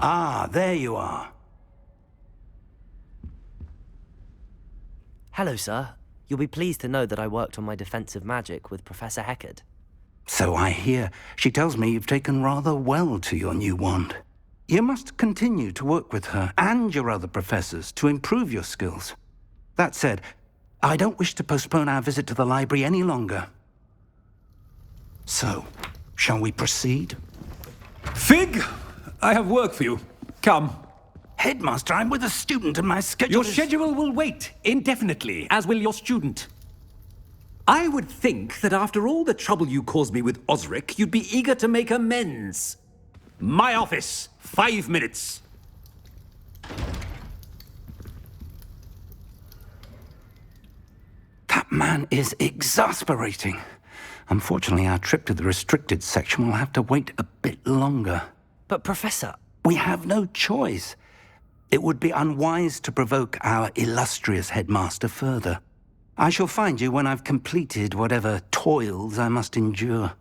Ah, there you are. Hello, sir. You'll be pleased to know that I worked on my defensive magic with Professor Heckard. So I hear. She tells me you've taken rather well to your new wand. You must continue to work with her and your other professors to improve your skills. That said, I don't wish to postpone our visit to the library any longer. So, shall we proceed? Fig! I have work for you. Come. Headmaster, I'm with a student and my schedule Your schedule will wait indefinitely, as will your student. I would think that after all the trouble you caused me with Osric, you'd be eager to make amends. My office, 5 minutes. That man is exasperating. Unfortunately, our trip to the restricted section will have to wait a bit longer. But, Professor... We have no choice. It would be unwise to provoke our illustrious headmaster further. I shall find you when I've completed whatever toils I must endure.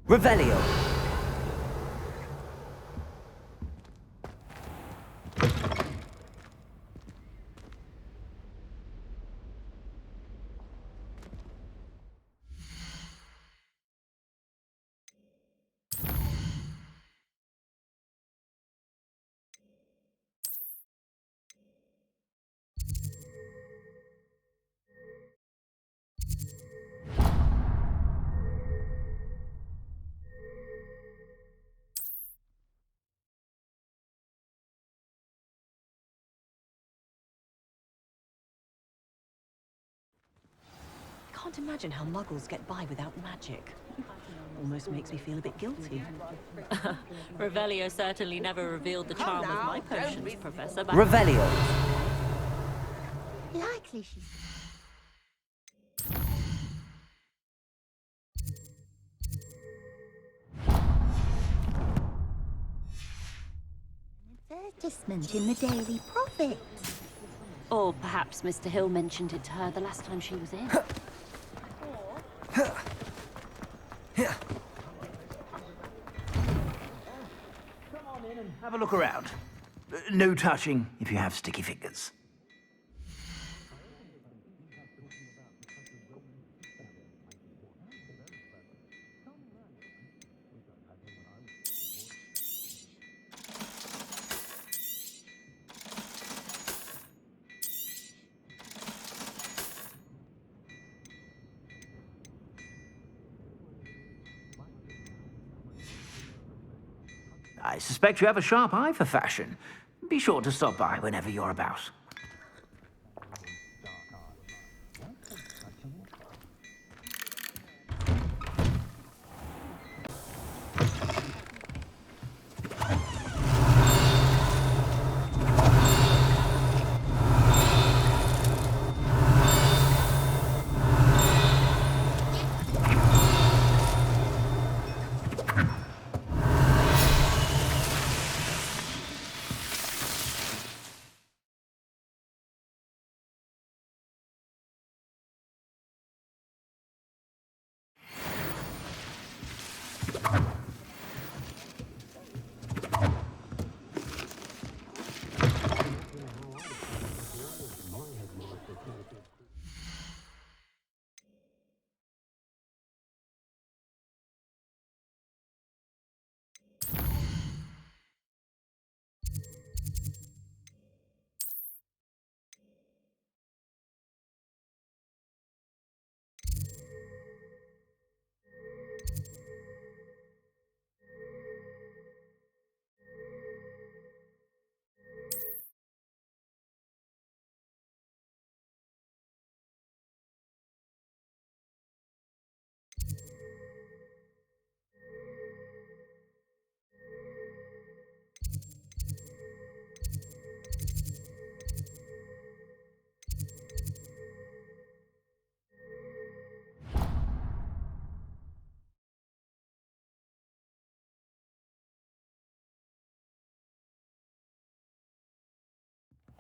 Revelio! I can't imagine how muggles get by without magic. Almost makes me feel a bit guilty. Revelio certainly never revealed the charm of my potions, Professor. Revelio! Likely she... Advertisement in the Daily Prophet. Or perhaps Mr. Hill mentioned it to her the last time she was in. Come on in and have a look around. No touching if you have sticky fingers. I suspect you have a sharp eye for fashion. Be sure to stop by whenever you're about.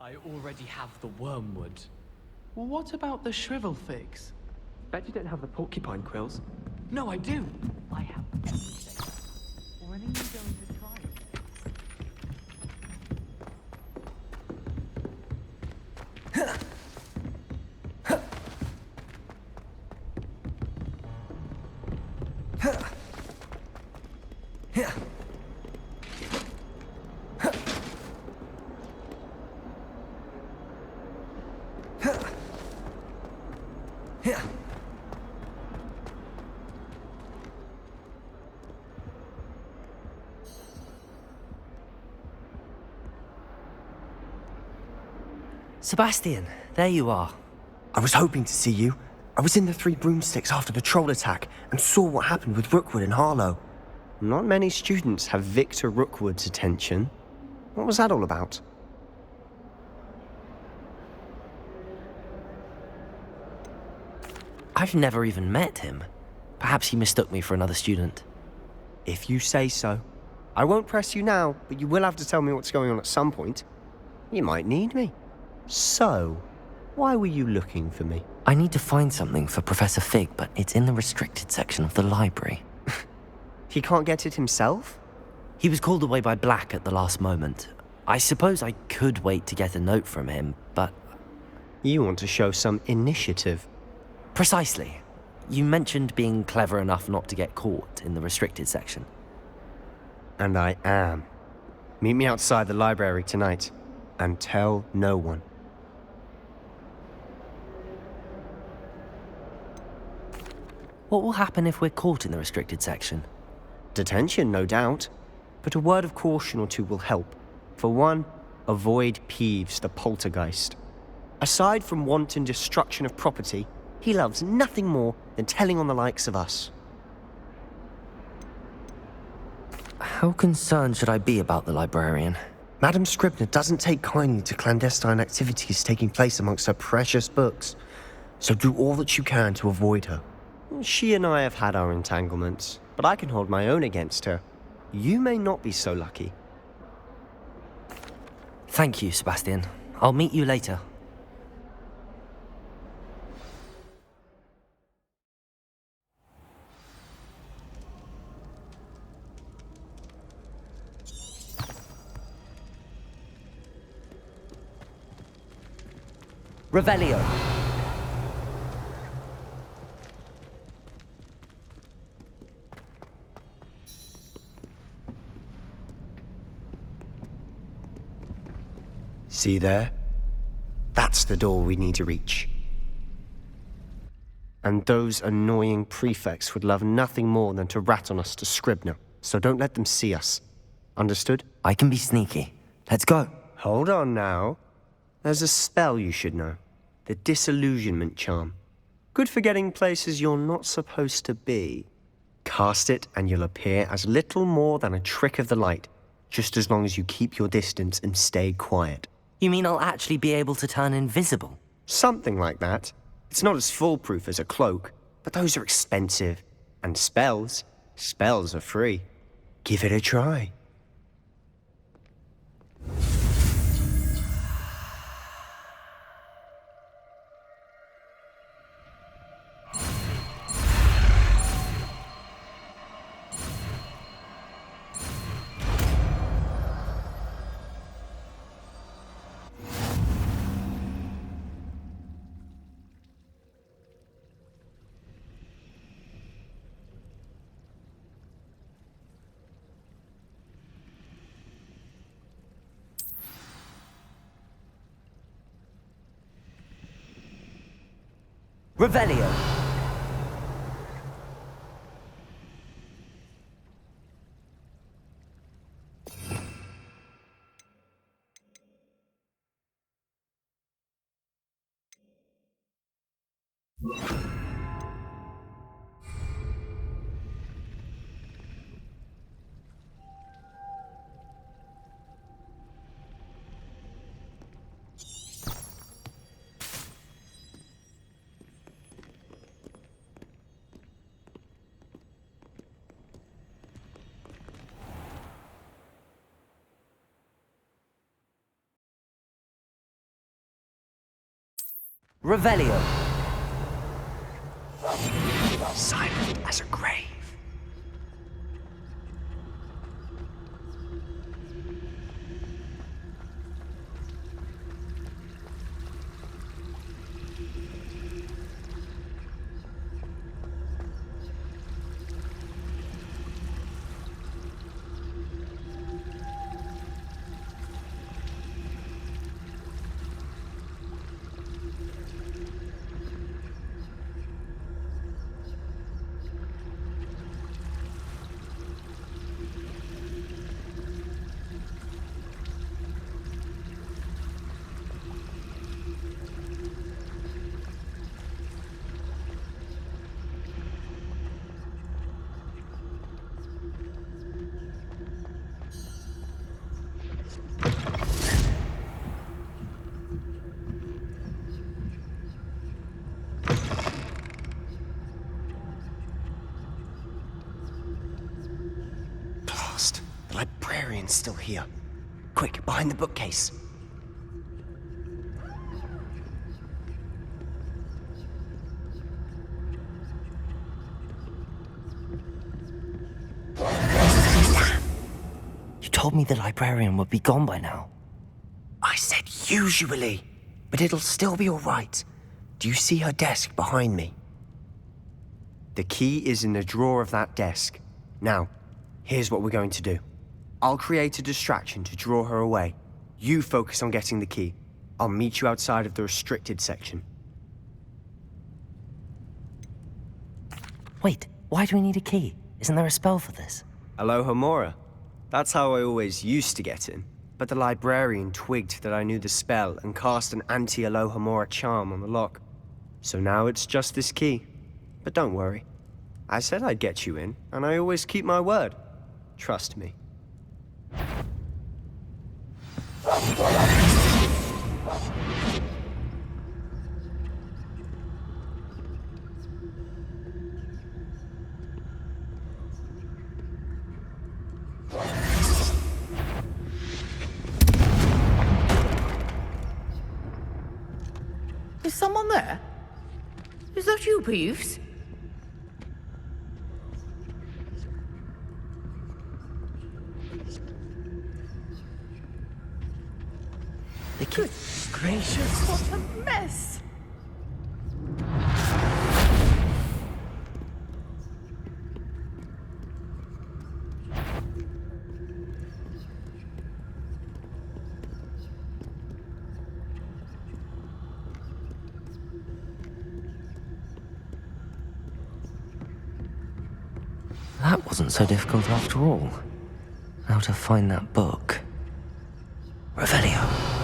I already have the wormwood. What about the shrivel figs? Bet you don't have the porcupine quills. No, I do. I have everything. When are you going to try it? Sebastian, there you are. I was hoping to see you. I was in the Three Broomsticks after the troll attack and saw what happened with Rookwood and Harlow. Not many students have Victor Rookwood's attention. What was that all about? I've never even met him. Perhaps he mistook me for another student. If you say so. I won't press you now, but you will have to tell me what's going on at some point. You might need me. So, why were you looking for me? I need to find something for Professor Fig, but it's in the restricted section of the library. He can't get it himself? He was called away by Black at the last moment. I suppose I could wait to get a note from him, but... You want to show some initiative. Precisely. You mentioned being clever enough not to get caught in the restricted section. And I am. Meet me outside the library tonight, and tell no one. What will happen if we're caught in the restricted section? Detention, no doubt. But a word of caution or two will help. For one, avoid Peeves, the poltergeist. Aside from wanton destruction of property, he loves nothing more than telling on the likes of us. How concerned should I be about the librarian? Madame Scribner doesn't take kindly to clandestine activities taking place amongst her precious books, so do all that you can to avoid her. She and I have had our entanglements, but I can hold my own against her. You may not be so lucky. Thank you, Sebastian. I'll meet you later. Revelio. See there? That's the door we need to reach. And those annoying prefects would love nothing more than to rat on us to Scribner, so don't let them see us. Understood? I can be sneaky. Let's go. Hold on now. There's a spell you should know. The Disillusionment charm. Good for getting places you're not supposed to be. Cast it and you'll appear as little more than a trick of the light, just as long as you keep your distance and stay quiet. You mean I'll actually be able to turn invisible? Something like that. It's not as foolproof as a cloak, but those are expensive. And spells are free. Give it a try. Revelio. Revelio. Silent as a grave. Blast! The librarian's still here. Quick, behind the bookcase. You told me the librarian would be gone by now. I said usually, but it'll still be all right. Do you see her desk behind me? The key is in the drawer of that desk. Now, here's what we're going to do. I'll create a distraction to draw her away. You focus on getting the key. I'll meet you outside of the restricted section. Wait, why do we need a key? Isn't there a spell for this? Alohomora. That's how I always used to get in. But the librarian twigged that I knew the spell and cast an anti-Alohomora charm on the lock. So now it's just this key. But don't worry. I said I'd get you in, and I always keep my word. Trust me. Is someone there? Is that you, Peeves? Good gracious, what a mess! That wasn't so difficult after all. How to find that book. Revelio.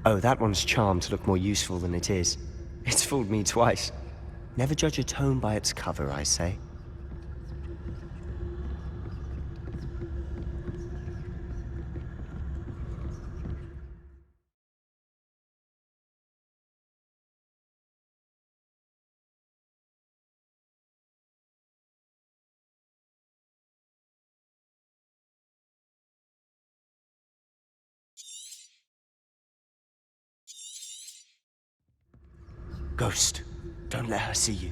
Oh, that one's charmed to look more useful than it is. It's fooled me twice. Never judge a tome by its cover, I say. Ghost, don't let her see you.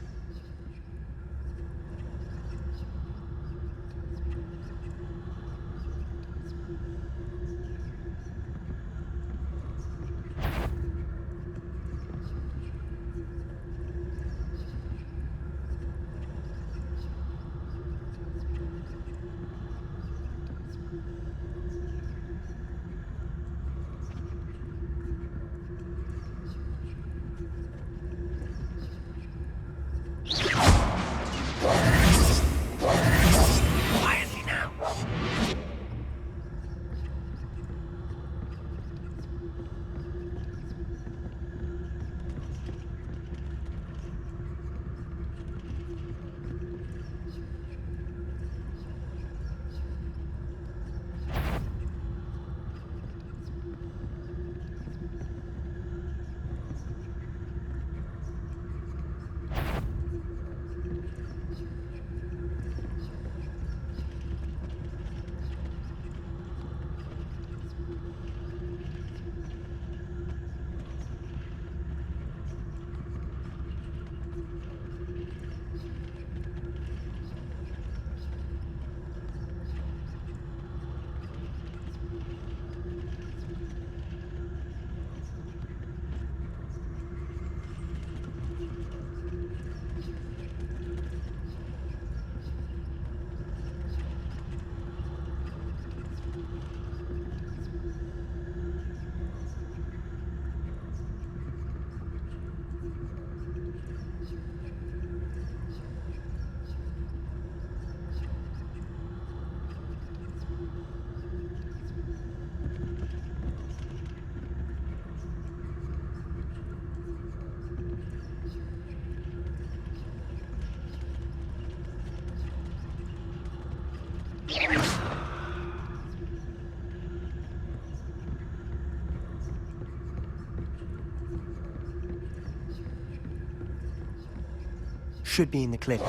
should be in the clear.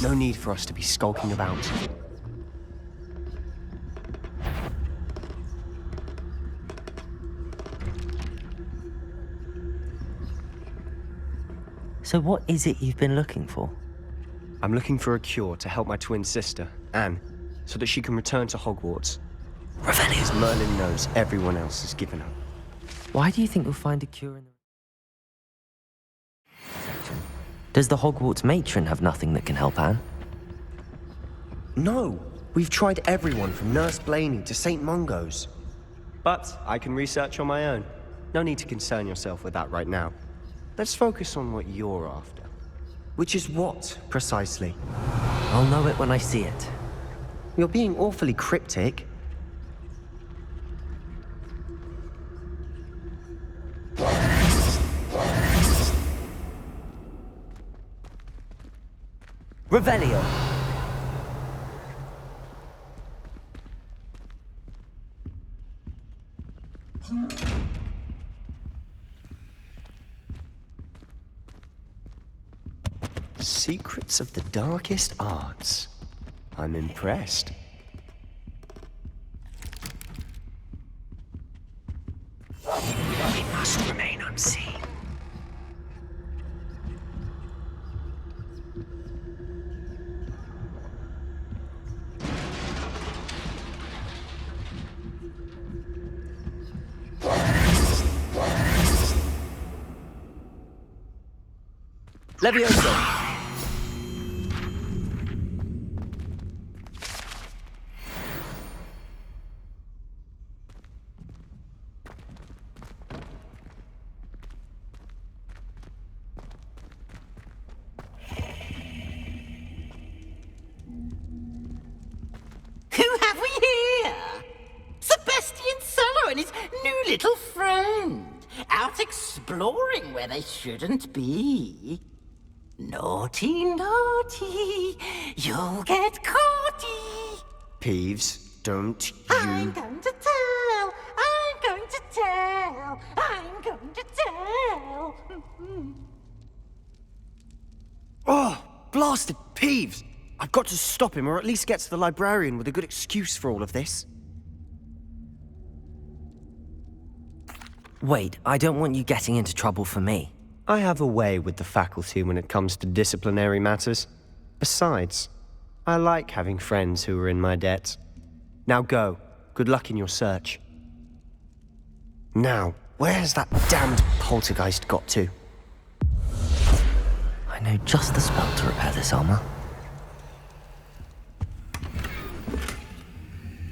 No need for us to be skulking about. So what is it you've been looking for? I'm looking for a cure to help my twin sister, Anne, so that she can return to Hogwarts. As Merlin knows everyone else has given up. Why do you think you'll find a cure in the section? Does the Hogwarts matron have nothing that can help Anne? No, we've tried everyone from Nurse Blaney to St. Mungo's. But I can research on my own. No need to concern yourself with that right now. Let's focus on what you're after. Which is what, precisely? I'll know it when I see it. You're being awfully cryptic. Revelio! Secrets of the darkest arts. I'm impressed. We must remain unseen. Levioso! Who have we here? Sebastian Sallow and his new little friend. Out exploring where they shouldn't be. Naughty, naughty, you'll get caughty. Peeves, don't you... I'm going to tell, I'm going to tell, I'm going to tell. Oh, blasted Peeves! I've got to stop him, or at least get to the librarian with a good excuse for all of this. Wait, I don't want you getting into trouble for me. I have a way with the faculty when it comes to disciplinary matters. Besides, I like having friends who are in my debt. Now go. Good luck in your search. Now, where's that damned poltergeist got to? I know just the spell to repair this armor.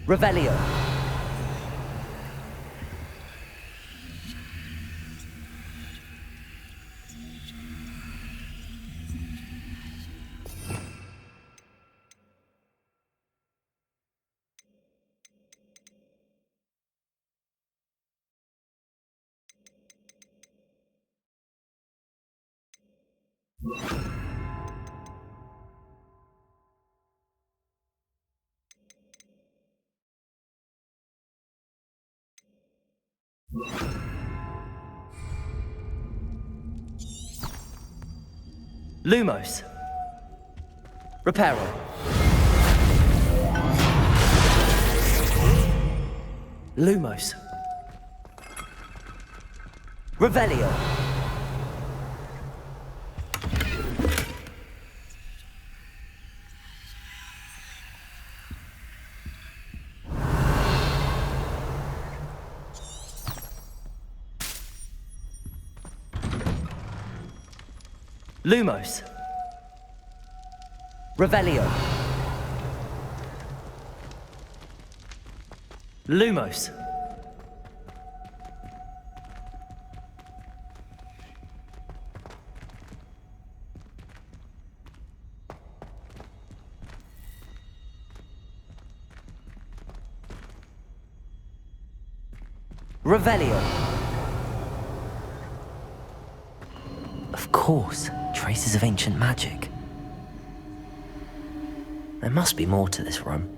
Revelio. Lumos. Reparo. Lumos. Revelio. Lumos. Revelio. Lumos. Revelio. Of course, traces of ancient magic. There must be more to this room.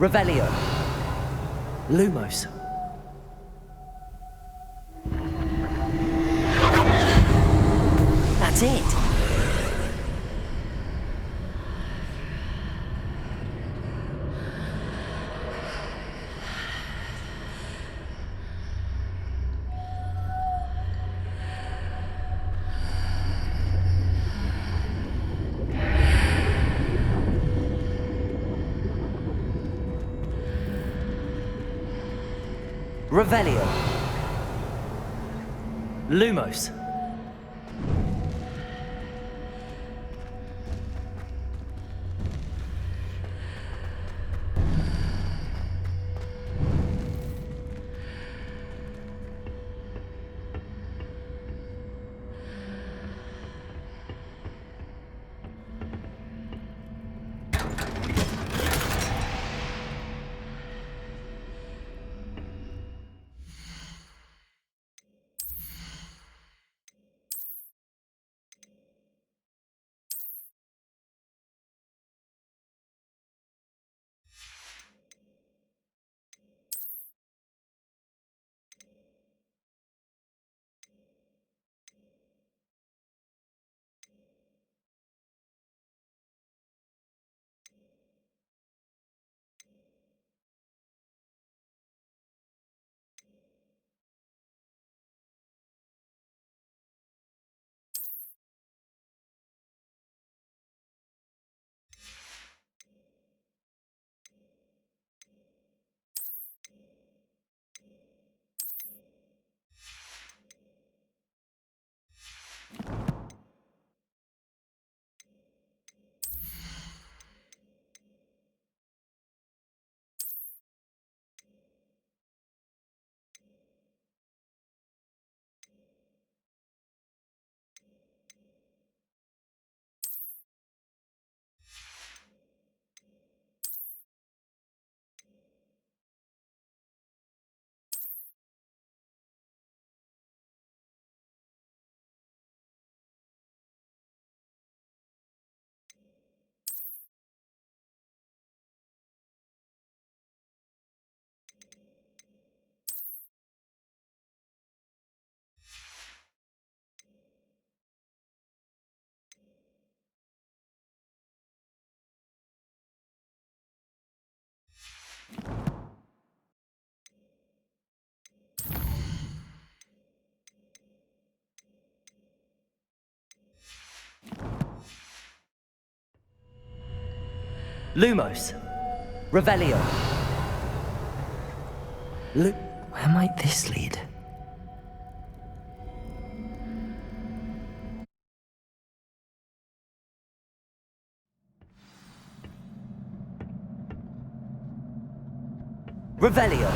Revelio. Lumos. That's it. Revelio. Lumos. Lumos. Revelio. Where might this lead? Revelio.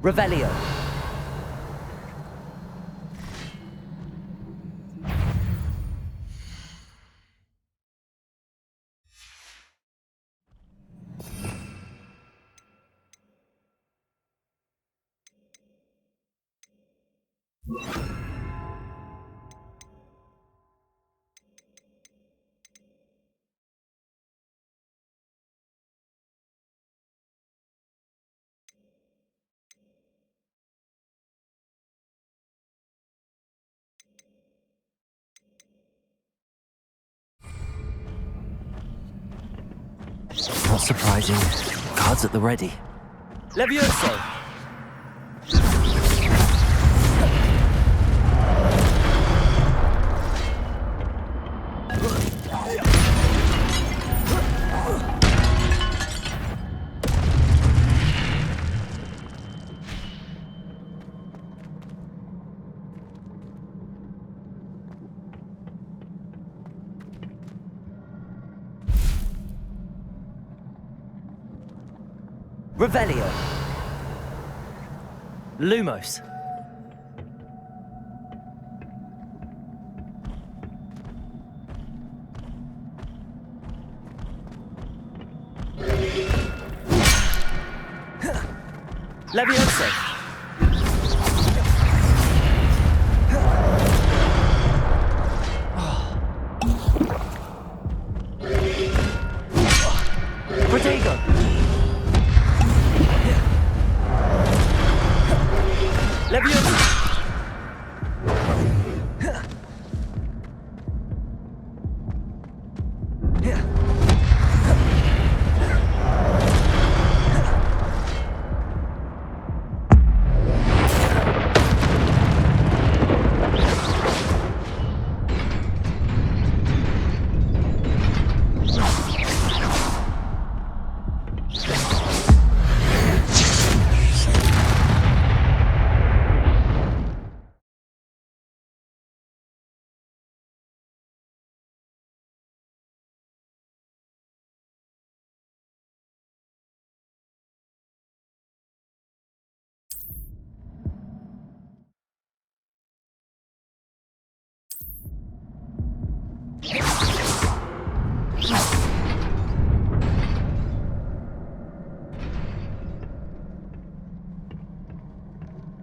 Revelio. Not surprising. Cards at the ready. Levioso! Revelio. Lumos. Levioso. Protego. Levioso.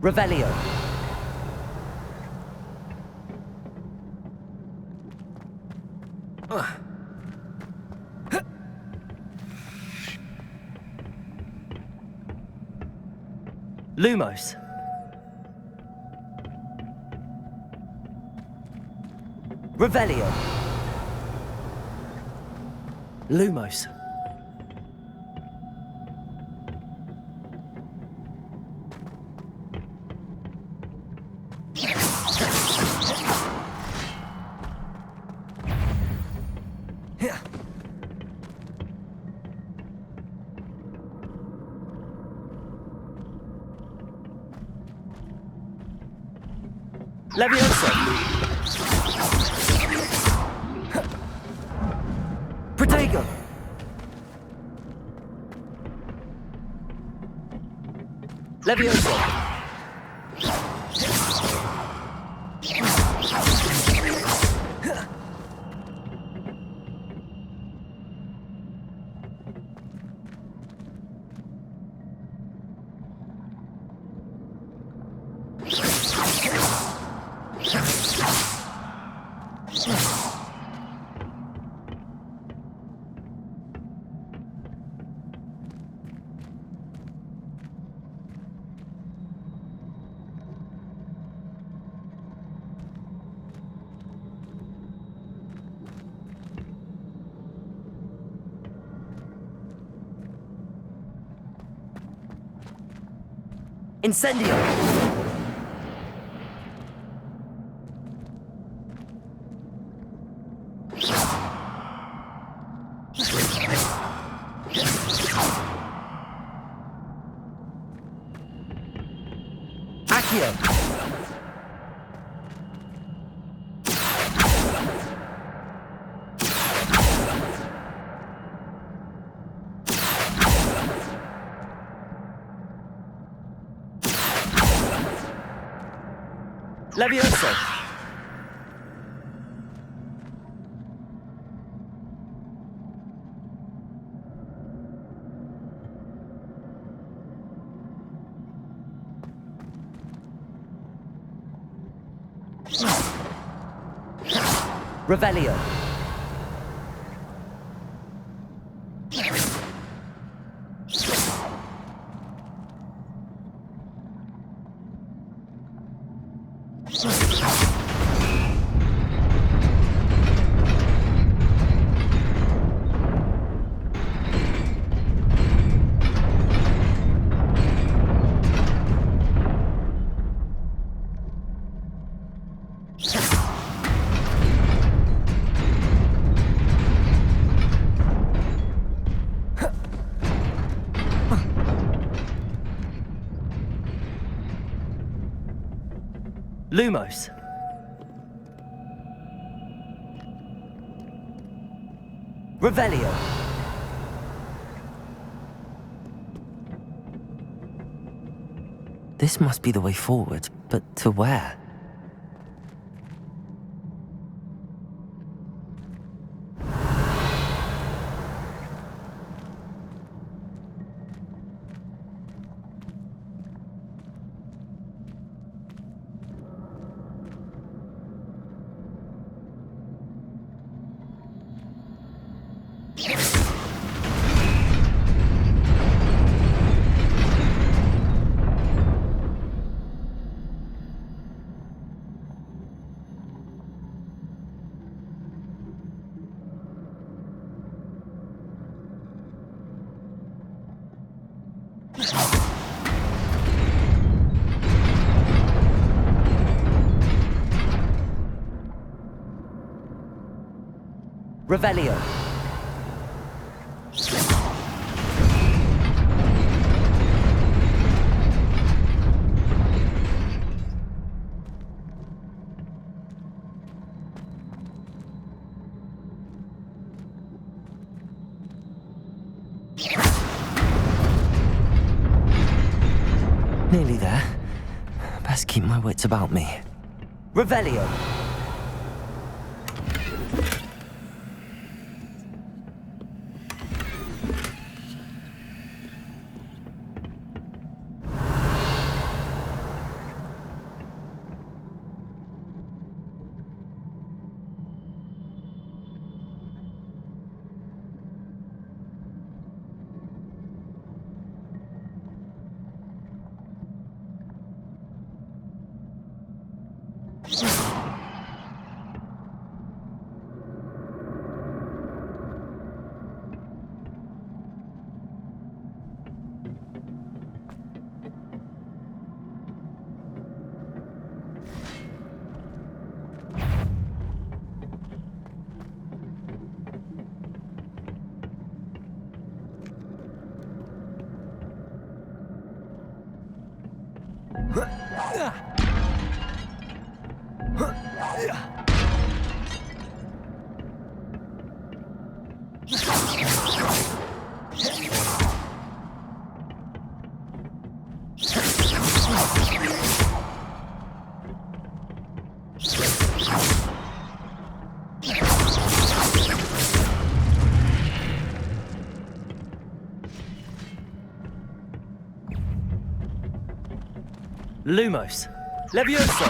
Revelio. Lumos. Revelio. Lumos. Levioso. Protego. Levioso. Incendio! Accio! Levioso! Revelio! Lumos. Revelio. This must be the way forward, but to where? Revelio. Nearly there. Best keep my wits about me. Revelio. Lumos. Levioso.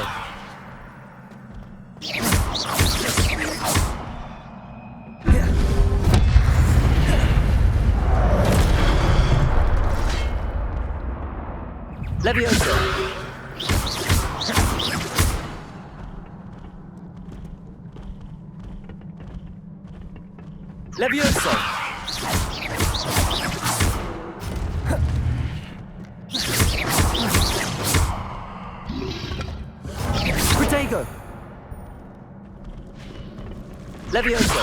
Levioso. Levioso. Protego. Levioso.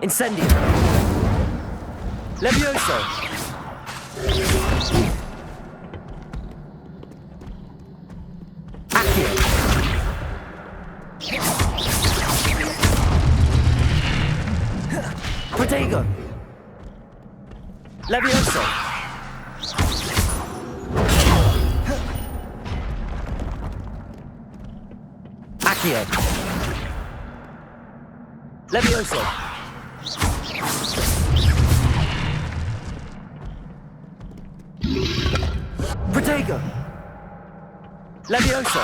Incendio. Levioso. Accio. Protego. Levioso. Accio. Levioso. Protego. Levioso.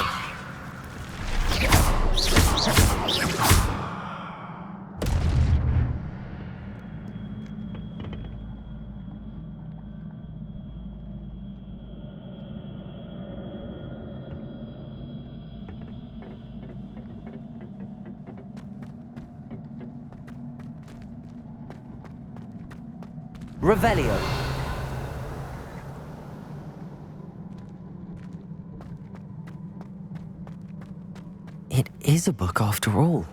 Revelio. It is a book after all.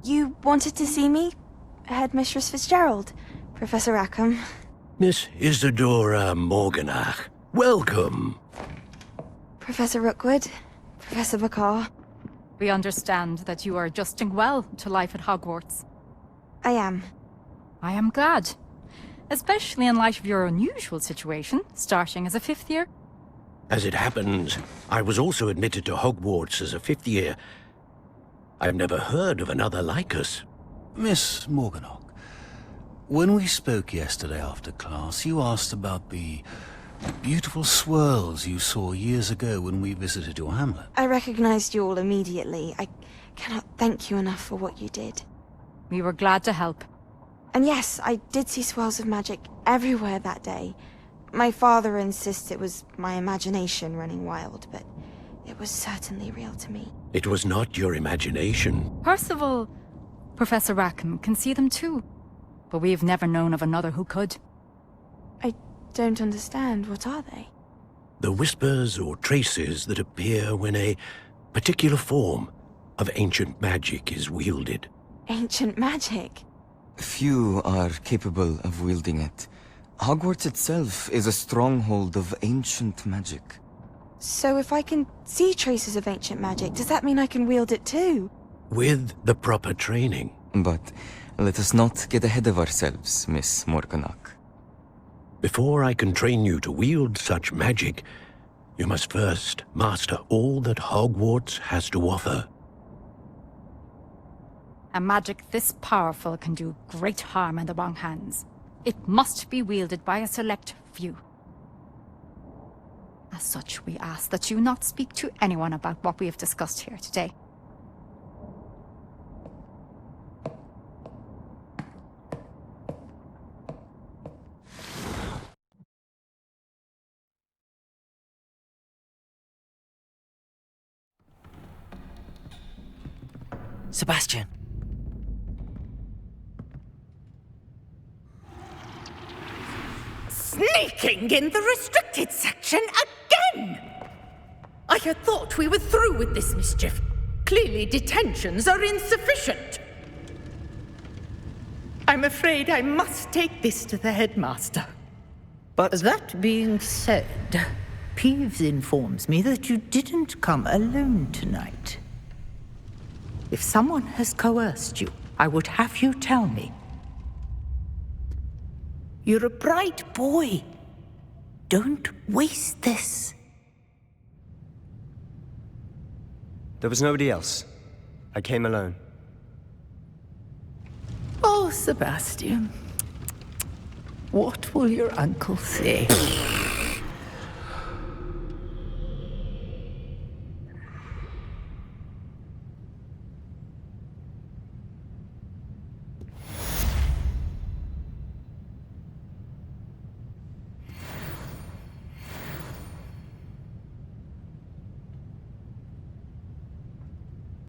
You wanted to see me? Headmistress Fitzgerald, Professor Rackham. Miss Isadora Morganach, welcome. Professor Rookwood, Professor Bakar. We understand that you are adjusting well to life at Hogwarts. I am. I am glad. Especially in light of your unusual situation, starting as a 5th year. As it happens, I was also admitted to Hogwarts as a 5th year. I've never heard of another like us. Miss Morganach, when we spoke yesterday after class, you asked about the beautiful swirls you saw years ago when we visited your hamlet. I recognized you all immediately. I cannot thank you enough for what you did. We were glad to help. And yes, I did see swirls of magic everywhere that day. My father insists it was my imagination running wild, but it was certainly real to me. It was not your imagination. Percival, Professor Rackham can see them too. But we've never known of another who could. I don't understand. What are they? The whispers or traces that appear when a particular form of ancient magic is wielded. Ancient magic? Few are capable of wielding it. Hogwarts itself is a stronghold of ancient magic. So if I can see traces of ancient magic, does that mean I can wield it too? With the proper training. But let us not get ahead of ourselves, Miss Morganach. Before I can train you to wield such magic, you must first master all that Hogwarts has to offer. A magic this powerful can do great harm in the wrong hands. It must be wielded by a select few. As such, we ask that you not speak to anyone about what we have discussed here today. Sebastian. Sneaking in the restricted section again! I had thought we were through with this mischief. Clearly detentions are insufficient. I'm afraid I must take this to the headmaster. But that being said, Peeves informs me that you didn't come alone tonight. If someone has coerced you, I would have you tell me. You're a bright boy. Don't waste this. There was nobody else. I came alone. Oh, Sebastian. What will your uncle say?